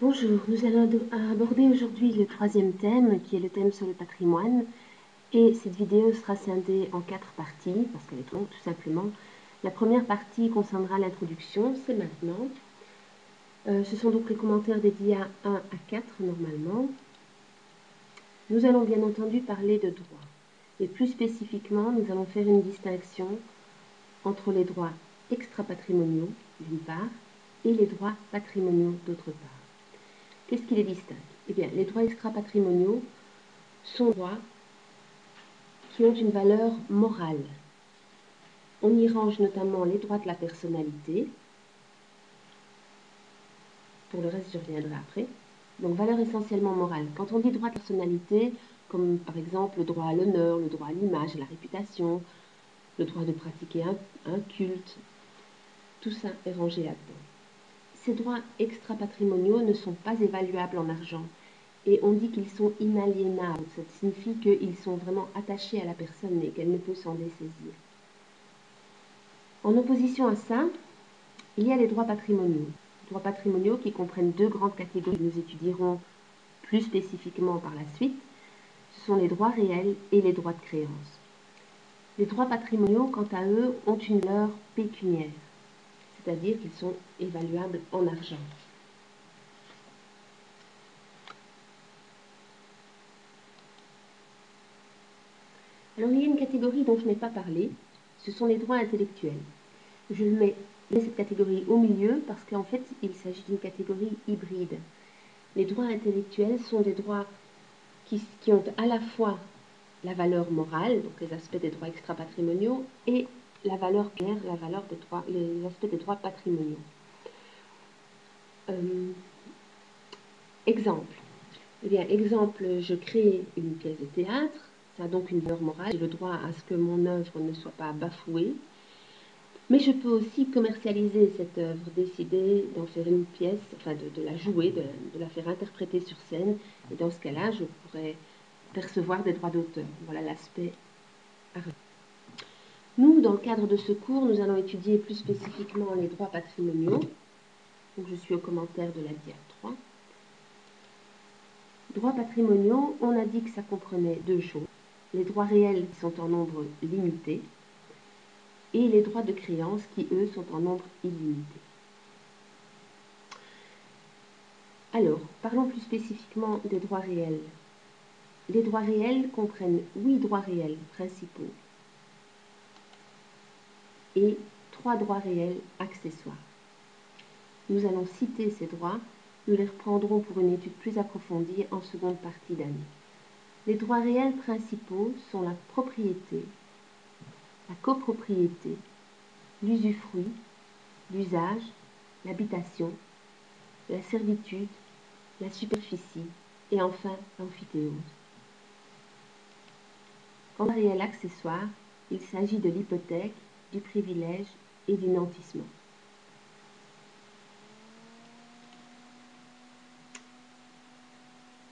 Bonjour, nous allons aborder aujourd'hui le troisième thème qui est le thème sur le patrimoine et cette vidéo sera scindée en 4 parties parce qu'elle est longue tout simplement. La première partie concernera l'introduction, c'est maintenant. Ce sont donc les commentaires des dias 1 à 4 normalement. Nous allons bien entendu parler de droit et plus spécifiquement nous allons faire une distinction entre les droits extra-patrimoniaux d'une part et les droits patrimoniaux d'autre part. Qu'est-ce qui les distingue? Eh bien, les droits extra-patrimoniaux sont des droits qui ont une valeur morale. On y range notamment les droits de la personnalité. Pour le reste, je reviendrai après. Donc, valeur essentiellement morale. Quand on dit droit de personnalité, comme par exemple le droit à l'honneur, le droit à l'image, à la réputation, le droit de pratiquer un culte, tout ça est rangé là-dedans. Ces droits extra-patrimoniaux ne sont pas évaluables en argent. Et on dit qu'ils sont inaliénables. Ça signifie qu'ils sont vraiment attachés à la personne et qu'elle ne peut s'en dessaisir. En opposition à ça, il y a les droits patrimoniaux. Droits patrimoniaux qui comprennent deux grandes catégories que nous étudierons plus spécifiquement par la suite. Ce sont les droits réels et les droits de créance. Les droits patrimoniaux, quant à eux, ont une valeur pécuniaire, c'est-à-dire qu'ils sont évaluables en argent. Alors, il y a une catégorie dont je n'ai pas parlé, ce sont les droits intellectuels. Je mets cette catégorie au milieu parce qu'en fait, il s'agit d'une catégorie hybride. Les droits intellectuels sont des droits qui ont à la fois la valeur morale, donc les aspects des droits extra-patrimoniaux, et la valeur claire, les aspects des droits patrimoniaux. Exemple. Eh bien, exemple, je crée une pièce de théâtre, ça a donc une valeur morale, j'ai le droit à ce que mon œuvre ne soit pas bafouée, mais je peux aussi commercialiser cette œuvre, décider d'en faire une pièce, enfin de la jouer, de la faire interpréter sur scène, et dans ce cas-là, je pourrais percevoir des droits d'auteur. Voilà l'aspect argent. Nous, dans le cadre de ce cours, nous allons étudier plus spécifiquement les droits patrimoniaux. Donc, je suis au commentaire de la dia 3. Droits patrimoniaux, on a dit que ça comprenait deux choses. Les droits réels qui sont en nombre limité et les droits de créance qui, eux, sont en nombre illimité. Alors, parlons plus spécifiquement des droits réels. Les droits réels comprennent 8 droits réels principaux et 3 droits réels accessoires. Nous allons citer ces droits, nous les reprendrons pour une étude plus approfondie en seconde partie d'année. Les droits réels principaux sont la propriété, la copropriété, l'usufruit, l'usage, l'habitation, la servitude, la superficie et enfin l'amphithéose. Quant aux réels accessoires, il s'agit de l'hypothèque, du privilège et du nantissement.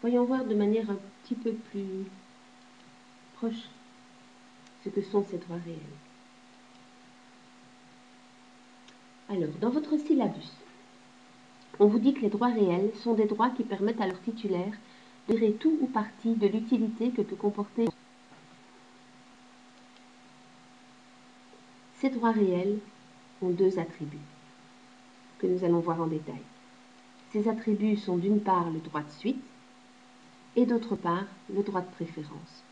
Voyons voir de manière un petit peu plus proche ce que sont ces droits réels. Alors, dans votre syllabus, on vous dit que les droits réels sont des droits qui permettent à leur titulaire de tirer tout ou partie de l'utilité que peut comporter. Ces droits réels ont deux attributs que nous allons voir en détail. Ces attributs sont d'une part le droit de suite et d'autre part le droit de préférence.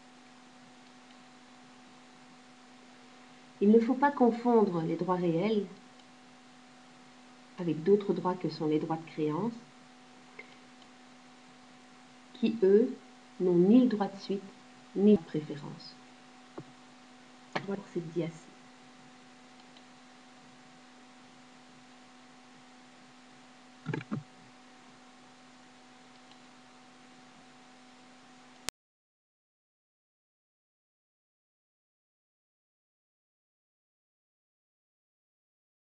Il ne faut pas confondre les droits réels avec d'autres droits que sont les droits de créance, qui, eux, n'ont ni le droit de suite, ni de préférence. Voilà pour cette dia 5.